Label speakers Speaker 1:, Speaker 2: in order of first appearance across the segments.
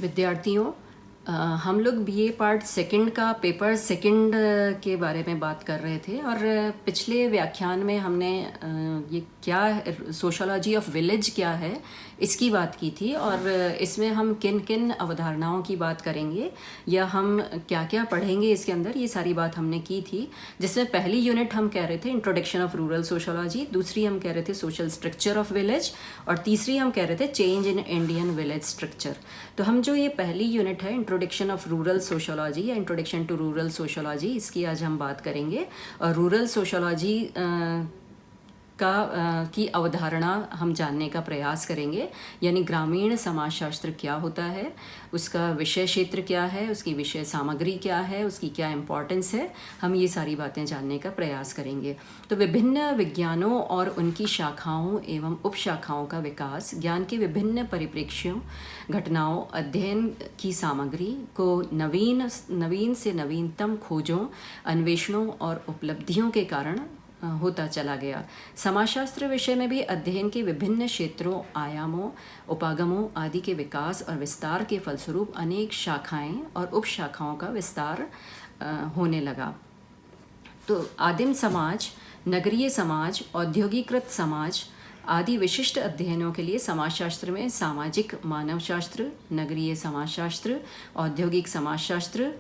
Speaker 1: विद्यार्थियों, हम लोग बीए पार्ट सेकंड का पेपर सेकंड के बारे में बात कर रहे थे और पिछले व्याख्यान में हमने ये क्या सोशोलॉजी ऑफ विलेज क्या है इसकी बात की थी और इसमें हम किन किन अवधारणाओं की बात करेंगे या हम क्या क्या पढ़ेंगे इसके अंदर, ये सारी बात हमने की थी। जिसमें पहली यूनिट हम कह रहे थे इंट्रोडक्शन ऑफ रूरल सोशोलॉजी, दूसरी हम कह रहे थे सोशल स्ट्रक्चर ऑफ विलेज और तीसरी हम कह रहे थे change in Indian village structure. तो हम जो ये पहली यूनिट है इंट्रोडक्शन ऑफ रूरल सोशोलॉजी या इंट्रोडक्शन टू रूरल सोशोलॉजी, इसकी आज हम बात करेंगे। और रूरल सोशोलॉजी की अवधारणा हम जानने का प्रयास करेंगे, यानी ग्रामीण समाजशास्त्र क्या होता है, उसका विषय क्षेत्र क्या है, उसकी विषय सामग्री क्या है, उसकी क्या इम्पोर्टेंस है, हम ये सारी बातें जानने का प्रयास करेंगे। तो विभिन्न विज्ञानों और उनकी शाखाओं एवं उपशाखाओं का विकास, ज्ञान के विभिन्न परिप्रेक्ष्यों, घटनाओं, अध्ययन की सामग्री को नवीन से नवीनतम खोजों, अन्वेषणों और उपलब्धियों के कारण होता चला गया। समाजशास्त्र विषय में भी अध्ययन के विभिन्न क्षेत्रों, आयामों, उपागमों आदि के विकास और विस्तार के फलस्वरूप अनेक शाखाएं और उपशाखाओं का विस्तार होने लगा। तो आदिम समाज, नगरीय समाज, औद्योगिकृत समाज आदि विशिष्ट अध्ययनों के लिए समाजशास्त्र में सामाजिक मानवशास्त्र, नगरीय समाजशास्त्र, औद्योगिक समाजशास्त्र,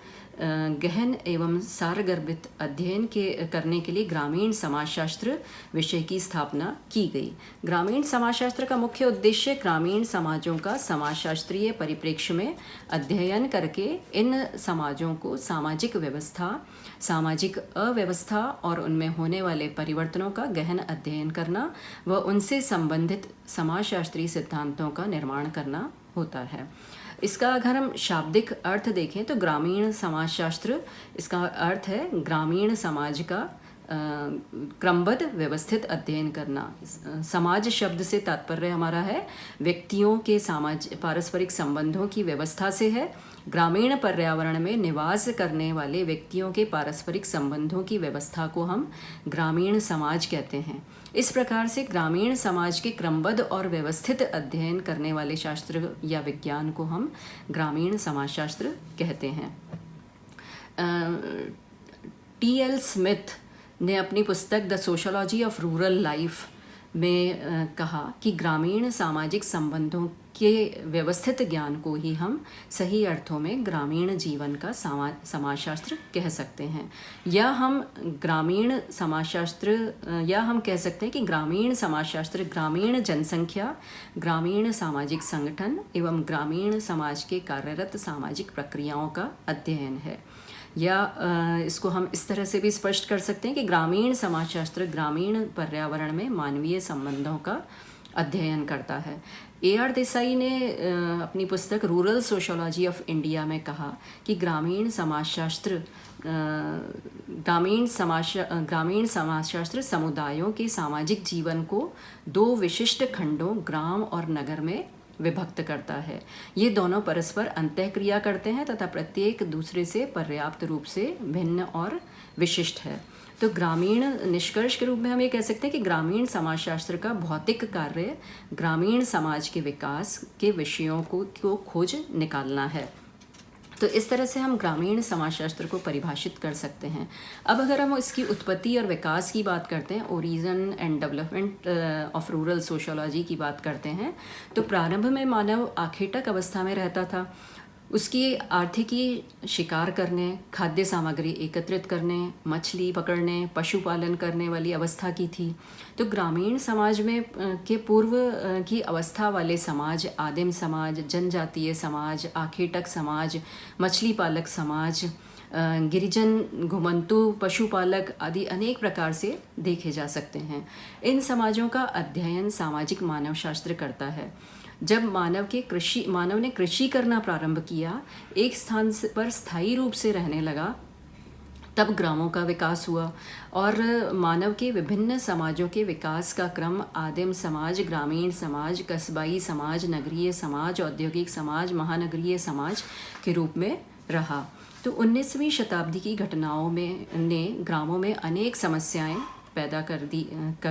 Speaker 1: गहन एवं सारगर्भित अध्ययन करने के लिए ग्रामीण समाजशास्त्र विषय की स्थापना की गई। ग्रामीण समाजशास्त्र का मुख्य उद्देश्य ग्रामीण समाजों का समाजशास्त्रीय परिप्रेक्ष्य में अध्ययन करके इन समाजों को सामाजिक व्यवस्था, सामाजिक अव्यवस्था और उनमें होने वाले परिवर्तनों का गहन अध्ययन करना व उनसे संबंधित समाजशास्त्रीय सिद्धांतों का निर्माण करना होता है। इसका अगर हम शाब्दिक अर्थ देखें तो ग्रामीण समाजशास्त्र, इसका अर्थ है ग्रामीण समाज का क्रमबद्ध व्यवस्थित अध्ययन करना। समाज शब्द से तात्पर्य हमारा है व्यक्तियों के पारस्परिक संबंधों की व्यवस्था से है। ग्रामीण पर्यावरण में निवास करने वाले व्यक्तियों के पारस्परिक संबंधों की व्यवस्था को हम ग्रामीण समाज कहते हैं। इस प्रकार से ग्रामीण समाज के क्रमबद्ध और व्यवस्थित अध्ययन करने वाले शास्त्र या विज्ञान को हम ग्रामीण समाजशास्त्र कहते हैं। टी.एल. स्मिथ ने अपनी पुस्तक the sociology of rural life में कहा कि ग्रामीण सामाजिक संबंधों के व्यवस्थित ज्ञान को ही हम सही अर्थों में ग्रामीण जीवन का समाजशास्त्र कह सकते हैं, या हम ग्रामीण समाजशास्त्र या हम कह सकते हैं कि ग्रामीण समाजशास्त्र ग्रामीण जनसंख्या, ग्रामीण सामाजिक संगठन एवं ग्रामीण समाज के कार्यरत सामाजिक प्रक्रियाओं का अध्ययन है। या इसको हम इस तरह से भी स्पष्ट कर सकते हैं कि ग्रामीण समाजशास्त्र ग्रामीण पर्यावरण में मानवीय संबंधों का अध्ययन करता है। ए.आर. देसाई ने अपनी पुस्तक रूरल सोशोलॉजी ऑफ इंडिया में कहा कि ग्रामीण समाजशास्त्र समुदायों के सामाजिक जीवन को दो विशिष्ट खंडों ग्राम और नगर में विभक्त करता है। ये दोनों परस्पर अंतःक्रिया करते हैं तथा प्रत्येक दूसरे से पर्याप्त रूप से भिन्न और विशिष्ट है। तो ग्रामीण निष्कर्ष के रूप में हम ये कह सकते हैं कि ग्रामीण समाजशास्त्र का भौतिक कार्य ग्रामीण समाज के विकास के विषयों को खोज निकालना है। तो इस तरह से हम ग्रामीण समाजशास्त्र को परिभाषित कर सकते हैं। अब अगर हम इसकी उत्पत्ति और विकास की बात करते हैं, origin and development of rural sociology की बात करते हैं, तो प्रारंभ में मानव आखेटक अवस्था में रहता था। उसकी आर्थिकी शिकार करने, खाद्य सामग्री एकत्रित करने, मछली पकड़ने, पशुपालन करने वाली अवस्था की थी। तो ग्रामीण समाज में के पूर्व की अवस्था वाले समाज, आदिम समाज, जनजातीय समाज, आखेटक समाज, मछली पालक समाज, गिरिजन, घुमंतु, पशुपालक आदि अनेक प्रकार से देखे जा सकते हैं। इन समाजों का अध्ययन सामाजिक मानवशास्त्र करता है। जब मानव ने कृषि करना प्रारंभ किया, एक स्थान पर स्थायी रूप से रहने लगा, तब ग्रामों का विकास हुआ और मानव के विभिन्न समाजों के विकास का क्रम आदिम समाज, ग्रामीण समाज, कस्बाई समाज, नगरीय समाज, औद्योगिक समाज, महानगरीय समाज के रूप में रहा। तो 19वीं शताब्दी की घटनाओं ने ग्रामों में अनेक समस्याएं पैदा कर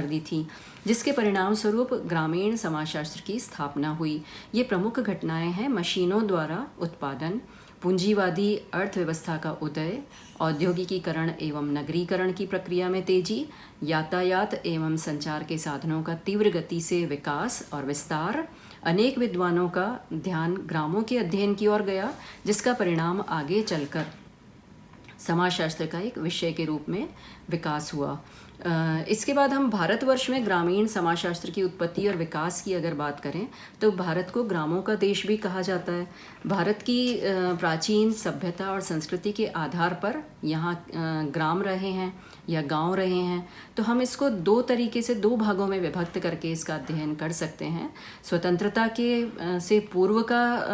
Speaker 1: दी थी, जिसके परिणाम स्वरूप ग्रामीण समाजशास्त्र की स्थापना हुई। ये प्रमुख घटनाएं हैं मशीनों द्वारा उत्पादन, पूंजीवादी अर्थव्यवस्था का उदय, औद्योगिकीकरण एवं नगरीकरण की प्रक्रिया में तेजी, यातायात एवं संचार के साधनों का तीव्र गति से विकास और विस्तार। अनेक विद्वानों का ध्यान ग्रामों के अध्ययन की ओर गया, जिसका परिणाम आगे चलकर समाजशास्त्र का एक विषय के रूप में विकास हुआ। इसके बाद हम भारतवर्ष में ग्रामीण समाजशास्त्र की उत्पत्ति और विकास की अगर बात करें तो भारत को ग्रामों का देश भी कहा जाता है। भारत की प्राचीन सभ्यता और संस्कृति के आधार पर यहाँ ग्राम रहे हैं या गांव रहे हैं, तो हम इसको दो तरीके से, दो भागों में विभक्त करके इसका अध्ययन कर सकते हैं। स्वतंत्रता के से पूर्व का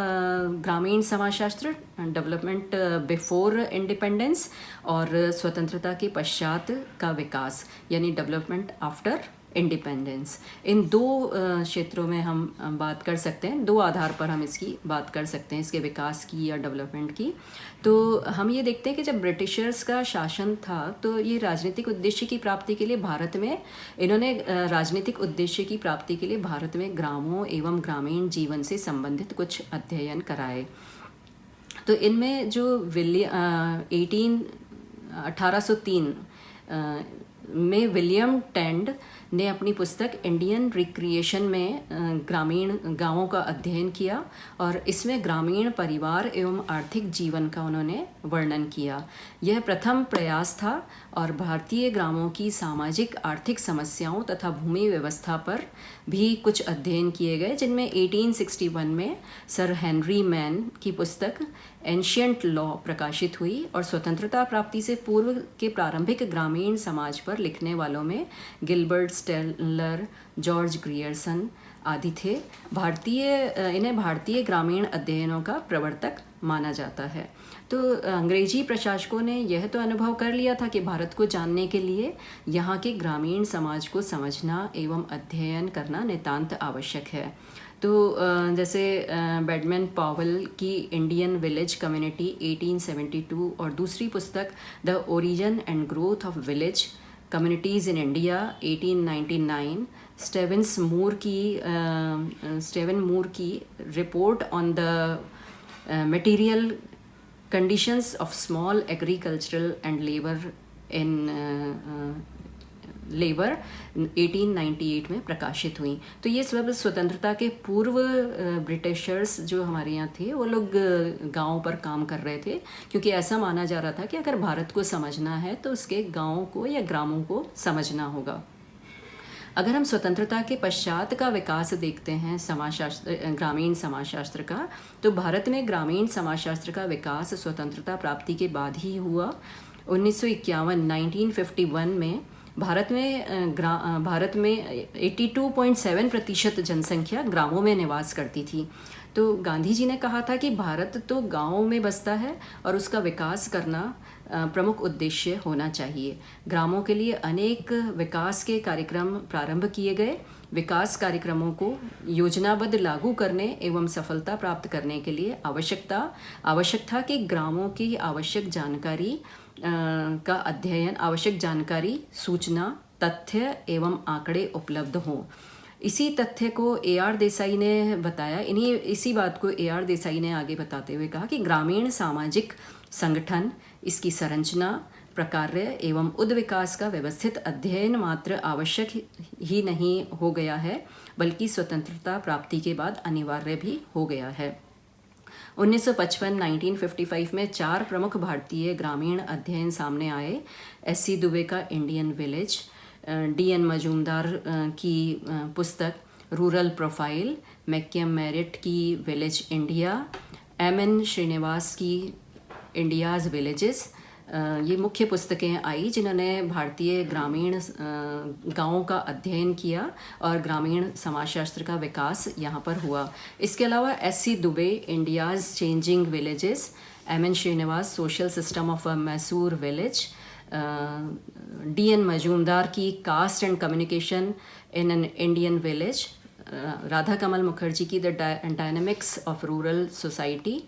Speaker 1: ग्रामीण समाजशास्त्र, डेवलपमेंट बिफोर इंडिपेंडेंस, और स्वतंत्रता के पश्चात का विकास यानी डेवलपमेंट आफ्टर इंडिपेंडेंस। इन दो क्षेत्रों में हम बात कर सकते हैं, दो आधार पर हम इसकी बात कर सकते हैं, इसके विकास की या डेवलपमेंट की। तो हम ये देखते हैं कि जब ब्रिटिशर्स का शासन था तो ये राजनीतिक उद्देश्य की प्राप्ति के लिए भारत में इन्होंने राजनीतिक उद्देश्य की प्राप्ति के लिए भारत में ग्रामों एवं ग्रामीण जीवन से संबंधित कुछ अध्ययन कराए। तो इनमें जो 1803 में विलियम टेंड ने अपनी पुस्तक इंडियन रिक्रिएशन में ग्रामीण गांवों का अध्ययन किया और इसमें ग्रामीण परिवार एवं आर्थिक जीवन का उन्होंने वर्णन किया। यह प्रथम प्रयास था और भारतीय ग्रामों की सामाजिक आर्थिक समस्याओं तथा भूमि व्यवस्था पर भी कुछ अध्ययन किए गए, जिनमें 1861 में सर हेनरी मैन की पुस्तक एंशियंट लॉ प्रकाशित हुई और स्वतंत्रता प्राप्ति से पूर्व के प्रारंभिक ग्रामीण समाज पर लिखने वालों में गिलबर्ट स्टेलर, जॉर्ज ग्रियर्सन आदि थे। इन्हें भारतीय ग्रामीण अध्ययनों का प्रवर्तक माना जाता है। तो अंग्रेजी प्रशासकों ने यह तो अनुभव कर लिया था कि भारत को जानने के लिए यहाँ के ग्रामीण समाज को समझना एवं अध्ययन करना नितांत आवश्यक है। तो जैसे बेडमैन पॉवेल की इंडियन विलेज कम्युनिटी 1872 और दूसरी पुस्तक the origin and growth of village communities in India 1899, Steven Moore की report on the material conditions of small agricultural and labour 1898 में प्रकाशित हुई। तो ये सब स्वतंत्रता के पूर्व ब्रिटिशर्स जो हमारे यहाँ थे वो लोग गाँव पर काम कर रहे थे, क्योंकि ऐसा माना जा रहा था कि अगर भारत को समझना है तो उसके गाँव को या ग्रामों को समझना होगा। अगर हम स्वतंत्रता के पश्चात का विकास देखते हैं ग्रामीण समाजशास्त्र का, तो भारत में ग्रामीण समाजशास्त्र का विकास स्वतंत्रता प्राप्ति के बाद ही हुआ। 1951 में भारत में 82.7% जनसंख्या ग्रामों में निवास करती थी। तो गांधी जी ने कहा था कि भारत तो गाँवों में बसता है और उसका विकास करना प्रमुख उद्देश्य होना चाहिए। ग्रामों के लिए अनेक विकास के कार्यक्रम प्रारंभ किए गए। विकास कार्यक्रमों को योजनाबद्ध लागू करने एवं सफलता प्राप्त करने के लिए आवश्यक था कि ग्रामों की आवश्यक जानकारी, सूचना, तथ्य एवं आंकड़े उपलब्ध हों। इसी तथ्य को ए.आर. देसाई ने बताया। इसी बात को ए.आर. देसाई ने आगे बताते हुए कहा कि ग्रामीण सामाजिक संगठन, इसकी संरचना, प्रकार्य एवं उद्विकास का व्यवस्थित अध्ययन मात्र आवश्यक ही नहीं हो गया है, बल्कि स्वतंत्रता प्राप्ति के बाद अनिवार्य भी हो गया है। 1955 में 4 प्रमुख भारतीय ग्रामीण अध्ययन सामने आए। एस.सी. दुबे का इंडियन विलेज, डी.एन. मजूमदार की पुस्तक रूरल प्रोफाइल, मैक्यम मेरिट की विलेज इंडिया, एम.एन. श्रीनिवास की इंडियाज़ विलेजेस, ये मुख्य पुस्तकें आई जिन्होंने भारतीय ग्रामीण गांवों का अध्ययन किया और ग्रामीण समाजशास्त्र का विकास यहाँ पर हुआ। इसके अलावा S C. Dube India's changing villages, M N. Srinivas social system of a Mysore village, D N. Majumdar की caste and communication in an Indian village, Radha Kamal Mukherjee की the dynamics of rural society,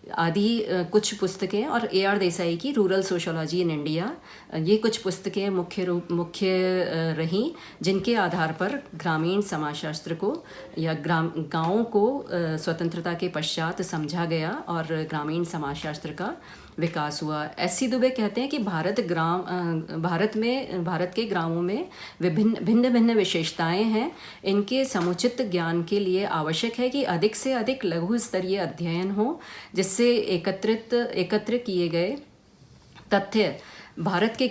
Speaker 1: आदि कुछ पुस्तकें, और AR देसाई की रूरल सोशोलॉजी इन इंडिया, ये कुछ पुस्तकें मुख्य रहीं जिनके आधार पर ग्रामीण समाजशास्त्र को या गाँवों को स्वतंत्रता के पश्चात समझा गया और ग्रामीण समाजशास्त्र का विकास हुआ। SC दुबे कहते हैं कि भारत के ग्रामों में भिन्न भिन्न विशेषताएं हैं। इनके समुचित ज्ञान के लिए आवश्यक है कि अधिक से अधिक लघु स्तरीय अध्ययन हो, जिससे एकत्र किए गए तथ्य भारत के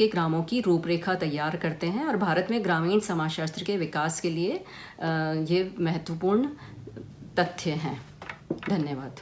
Speaker 1: ग्रामों की रूपरेखा तैयार करते हैं और भारत में ग्रामीण समाजशास्त्र के विकास के लिए ये महत्वपूर्ण तथ्य हैं। धन्यवाद।